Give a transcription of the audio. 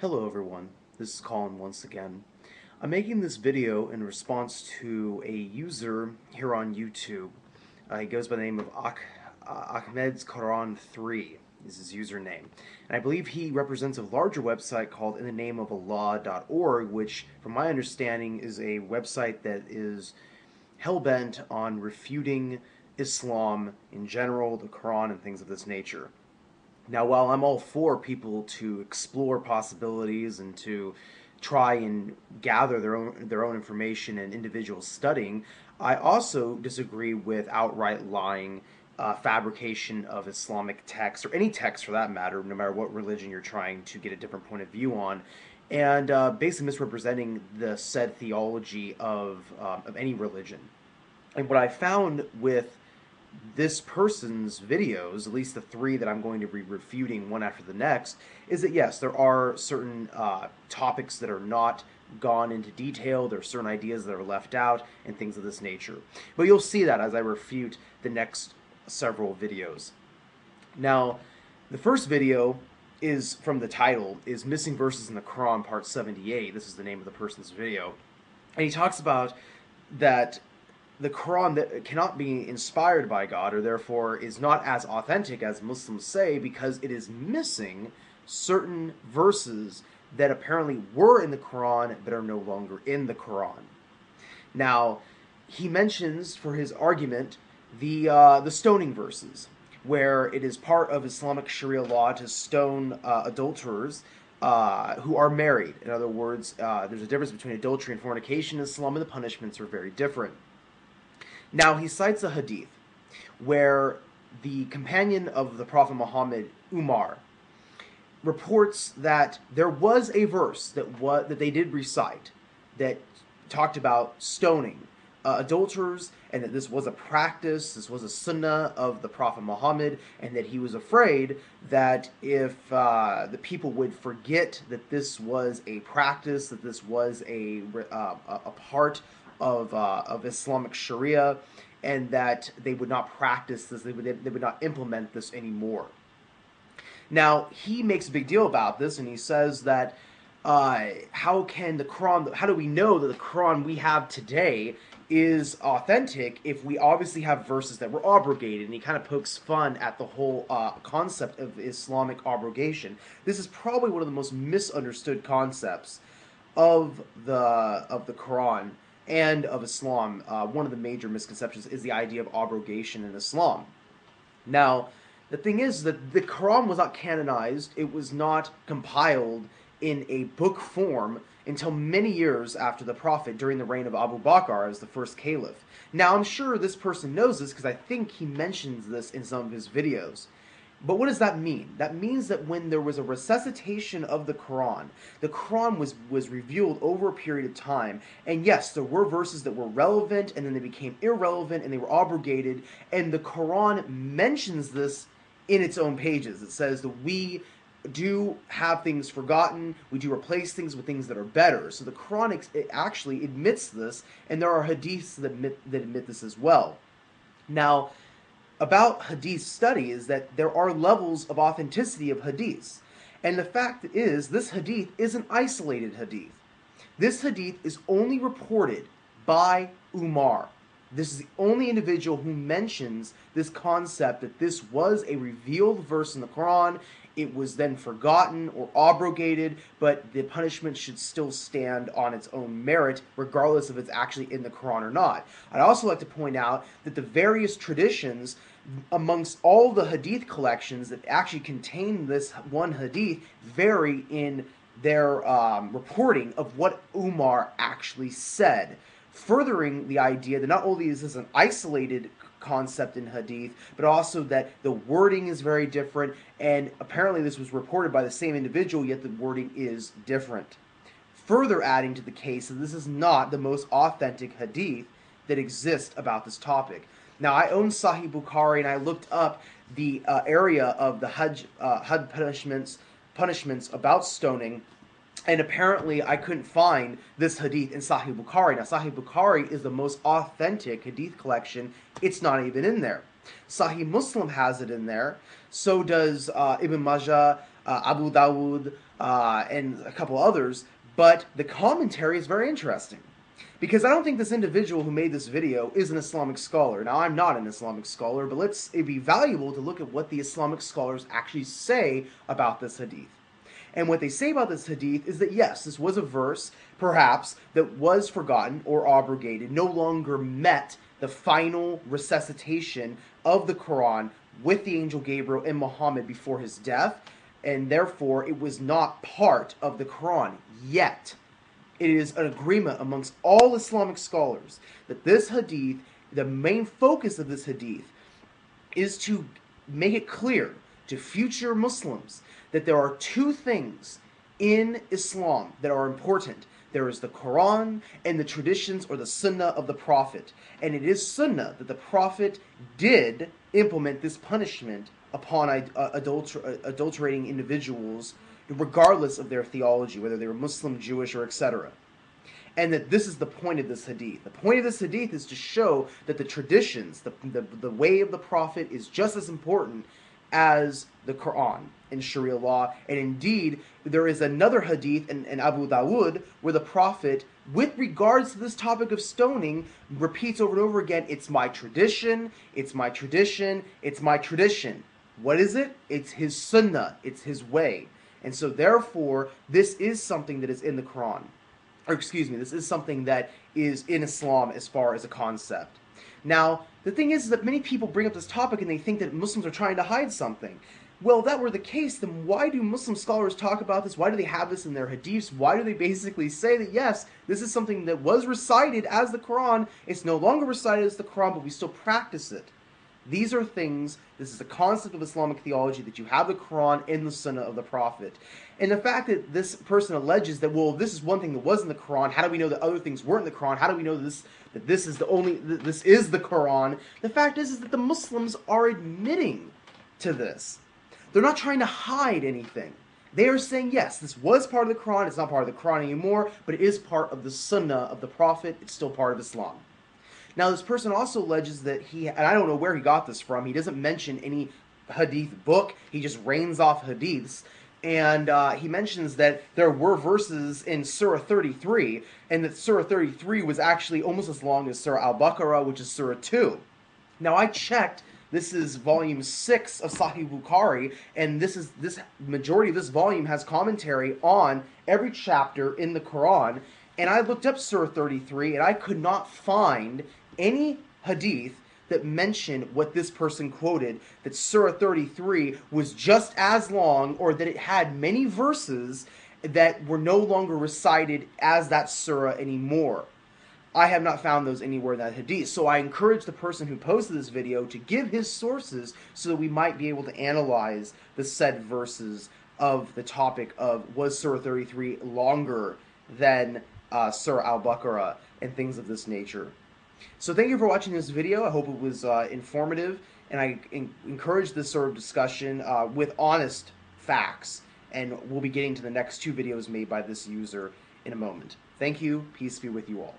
Hello everyone, this is Colin once again. I'm making this video in response to a user here on YouTube. He goes by the name of Ahmed's Quran 3 is his username. And I believe he represents a larger website called inthenameofallah.org, which from my understanding is a website that is hell-bent on refuting Islam in general, the Quran, and things of this nature. Now, while I'm all for people to explore possibilities and to try and gather their own information and individual studying, I also disagree with outright lying, fabrication of Islamic text, or any text for that matter, no matter what religion you're trying to get a different point of view on, and basically misrepresenting the said theology of any religion. And what I found with this person's videos, at least the three that I'm going to be refuting one after the next, is that yes, there are certain topics that are not gone into detail, there are certain ideas that are left out, and things of this nature. But you'll see that as I refute the next several videos. Now, the first video is from the title, is Missing Verses in the Quran, Part 78. This is the name of the person's video. And he talks about that the Quran that cannot be inspired by God, or therefore is not as authentic as Muslims say, because it is missing certain verses that apparently were in the Quran but are no longer in the Quran. Now, he mentions for his argument the stoning verses, where it is part of Islamic Sharia law to stone adulterers who are married. In other words, there's a difference between adultery and fornication in Islam, and the punishments are very different. Now, he cites a hadith where the companion of the Prophet Muhammad, Umar, reports that there was a verse that they did recite that talked about stoning adulterers, and that this was a practice, this was a sunnah of the Prophet Muhammad, and that he was afraid that if the people would forget that this was a practice, that this was a part of Islamic Sharia, and that they would not practice this, they would not implement this anymore. Now, he makes a big deal about this, and he says that how do we know that the Quran we have today is authentic if we obviously have verses that were abrogated? And he kind of pokes fun at the whole concept of Islamic abrogation. This is probably one of the most misunderstood concepts of the Quran and of Islam. One of the major misconceptions is the idea of abrogation in Islam. Now, the thing is that the Quran was not canonized, it was not compiled in a book form until many years after the Prophet, during the reign of Abu Bakr as the first caliph. Now, I'm sure this person knows this because I think he mentions this in some of his videos. But what does that mean? That means that when there was a resuscitation of the Quran was revealed over a period of time, and yes, there were verses that were relevant, and then they became irrelevant, and they were abrogated, and the Quran mentions this in its own pages. It says that we do have things forgotten, we do replace things with things that are better. So the Quran actually admits this, and there are hadiths that admit this as well. Now, about hadith study is that there are levels of authenticity of hadiths. And the fact is, this hadith is an isolated hadith. This hadith is only reported by Umar. This is the only individual who mentions this concept that this was a revealed verse in the Quran. It was then forgotten or abrogated, but the punishment should still stand on its own merit, regardless if it's actually in the Quran or not. I'd also like to point out that the various traditions amongst all the hadith collections that actually contain this one hadith vary in their reporting of what Umar actually said, furthering the idea that not only is this an isolated concept in hadith, but also that the wording is very different, and apparently this was reported by the same individual, yet the wording is different. Further adding to the case that this is not the most authentic hadith that exists about this topic. Now, I own Sahih Bukhari, and I looked up the area of the Hajj punishments about stoning, and apparently I couldn't find this hadith in Sahih Bukhari. Now, Sahih Bukhari is the most authentic hadith collection. It's not even in there. Sahih Muslim has it in there. So does Ibn Majah, Abu Dawud, and a couple others, but the commentary is very interesting. Because I don't think this individual who made this video is an Islamic scholar. Now, I'm not an Islamic scholar, but it'd be valuable to look at what the Islamic scholars actually say about this hadith. And what they say about this hadith is that yes, this was a verse, perhaps, that was forgotten or abrogated, no longer met the final resuscitation of the Quran with the angel Gabriel and Muhammad before his death, and therefore it was not part of the Quran yet. It is an agreement amongst all Islamic scholars that this hadith, the main focus of this hadith, is to make it clear to future Muslims that there are two things in Islam that are important. There is the Quran and the traditions or the Sunnah of the Prophet. And it is Sunnah that the Prophet did implement this punishment upon adulterating individuals, regardless of their theology, whether they were Muslim, Jewish, or etc. And that this is the point of this hadith. The point of this hadith is to show that the traditions, the way of the Prophet is just as important as the Quran in Sharia law. And indeed, there is another hadith in Abu Dawud where the Prophet, with regards to this topic of stoning, repeats over and over again, it's my tradition, it's my tradition, it's my tradition. What is it? It's his sunnah, it's his way. And so therefore, this is something that is in the Quran. Or excuse me, this is something that is in Islam as far as a concept. Now, the thing is that many people bring up this topic and they think that Muslims are trying to hide something. Well, if that were the case, then why do Muslim scholars talk about this? Why do they have this in their hadiths? Why do they basically say that, yes, this is something that was recited as the Quran, it's no longer recited as the Quran, but we still practice it? These are things, this is the concept of Islamic theology, that you have the Quran and the Sunnah of the Prophet. And the fact that this person alleges that, well, this is one thing that was in the Quran, how do we know that other things weren't in the Quran? How do we know that this is the Quran? The fact is that the Muslims are admitting to this. They're not trying to hide anything. They are saying, yes, this was part of the Quran, it's not part of the Quran anymore, but it is part of the Sunnah of the Prophet, it's still part of Islam. Now, this person also alleges that and I don't know where he got this from, he doesn't mention any hadith book, he just rains off hadiths, and he mentions that there were verses in Surah 33, and that Surah 33 was actually almost as long as Surah Al-Baqarah, which is Surah 2. Now, I checked, this is volume 6 of Sahih Bukhari, and this majority of this volume has commentary on every chapter in the Quran, and I looked up Surah 33, and I could not find any hadith that mentioned what this person quoted, that Surah 33 was just as long, or that it had many verses that were no longer recited as that surah anymore. I have not found those anywhere in that hadith. So I encourage the person who posted this video to give his sources so that we might be able to analyze the said verses of the topic of, was Surah 33 longer than Surah Al-Baqarah and things of this nature. So thank you for watching this video. I hope it was informative, and I encourage this sort of discussion with honest facts, and we'll be getting to the next two videos made by this user in a moment. Thank you. Peace be with you all.